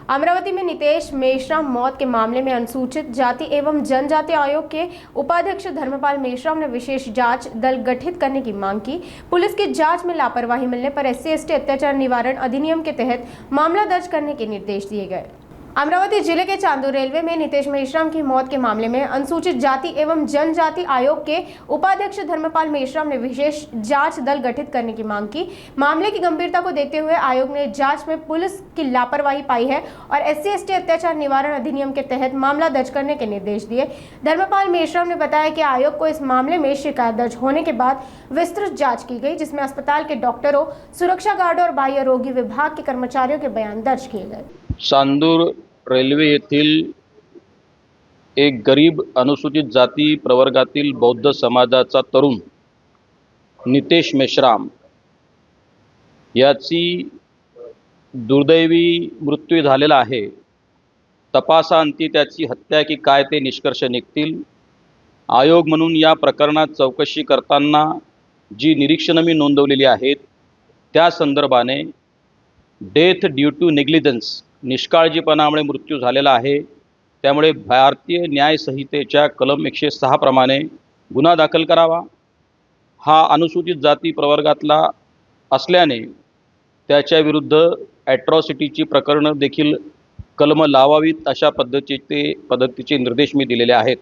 अमरावती में नितेश मेश्राम मौत के मामले में अनुसूचित जाति एवं जनजाति आयोग के उपाध्यक्ष धर्मपाल मेश्राम ने विशेष जांच दल गठित करने की मांग की। पुलिस की जांच में लापरवाही मिलने पर SC/ST अत्याचार निवारण अधिनियम के तहत मामला दर्ज करने के निर्देश दिए गए। अमरावती जिले के चांदूर रेलवे में नितेश मेश्राम की मौत के मामले में अनुसूचित जाति एवं जनजाति आयोग के उपाध्यक्ष धर्मपाल मेश्राम ने विशेष जांच दल गठित करने की मांग की। मामले की गंभीरता को देखते हुए आयोग ने जांच में पुलिस की लापरवाही पाई है और SC/ST अत्याचार निवारण अधिनियम के तहत मामला दर्ज करने के निर्देश दिए। धर्मपाल मेश्राम ने बताया कि आयोग को इस मामले में शिकायत दर्ज होने के बाद विस्तृत जाँच की गई, जिसमें अस्पताल के डॉक्टरों, सुरक्षा गार्डों और बाह्य रोगी विभाग के कर्मचारियों के बयान दर्ज किए गए। चांदूर रेल्वे येथील एक गरीब अनुसूचित जाती प्रवर्गातील बौद्ध समाजाचा तरुण नितेश मेश्राम याची दुर्दैवी मृत्यू झालेला आहे। तपासाअंती त्याची हत्या की काय ते निष्कर्ष निघतील। आयोग म्हणून या प्रकरणात चौकशी करताना जी निरीक्षणं मी नोंदवलेली आहेत त्या संदर्भाने डेथ ड्यू टू नेग्लिजन्स निष्काळजीपणामुळे मृत्यू झालेला आहे। त्यामुळे भारतीय न्याय संहितेच्या कलम 106 प्रमाणे गुन्हा दाखल करावा। हा अनुसूचित जाती प्रवर्गातला असल्याने त्याच्या विरुद्ध ॲट्रॉसिटीची प्रकरणं देखील कलम लावावीत अशा पद्धतीचे निर्देश मी दिलेले आहेत।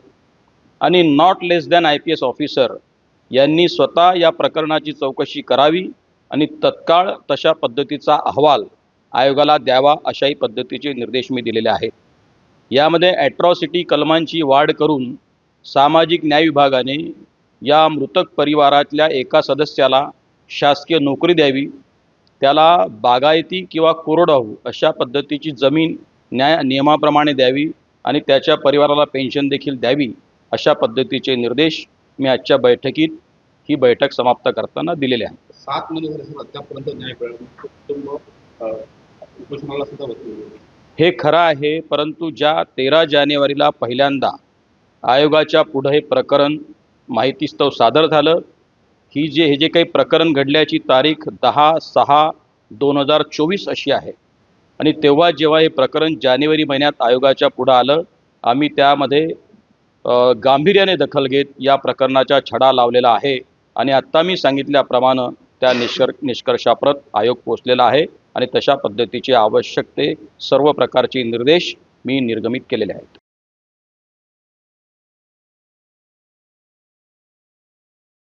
आणि not less than IPS officer यांनी स्वतः या प्रकरणाची चौकशी करावी आणि तत्काळ तशा पद्धतीचा अहवाल आयोगाला द्यावा अशाही पद्धतीचे निर्देश मी दिलेले आहेत। यामध्ये ॲट्रॉसिटी कलमांची वाढ करून सामाजिक न्याय विभागाने या मृतक परिवारातल्या एका सदस्याला शासकीय नोकरी द्यावी, त्याला बागायती किंवा कोरडवाहू अशा पद्धतीची जमीन न्याय नियमाप्रमाणे द्यावी आणि त्याच्या परिवाराला पेन्शन देखील द्यावी अशा पद्धतीचे निर्देश मी आजच्या बैठकीत ही बैठक समाप्त करताना दिलेले आहेत। 7 महिने झाले अद्यापर्यंत न्याय मिळाला उपोषणाला सुद्धा बसले। हे खरं आहे, परंतु ज्या 13 जानेवारीला पहिल्यांदा आयोगाच्या पुढे हे प्रकरण माहितीस्तव सादर झालं, हे जे काही प्रकरण घडल्याची तारीख 10/6/2024 अशी आहे आणि तेव्हा जेव्हा हे प्रकरण जानेवारी महिन्यात आयोगाच्या पुढे आलं, आम्ही त्यामध्ये गांभीर्याने दखल घेत या प्रकरणाचा छडा लावलेला आहे आणि आत्ता मी सांगितल्याप्रमाणे त्या निष्कर्षाप्रत आयोग पोहोचलेला आहे आणि तशा पद्धतीचे आवश्यक ते सर्व प्रकारचे निर्देश मी निर्गमित केलेले आहेत।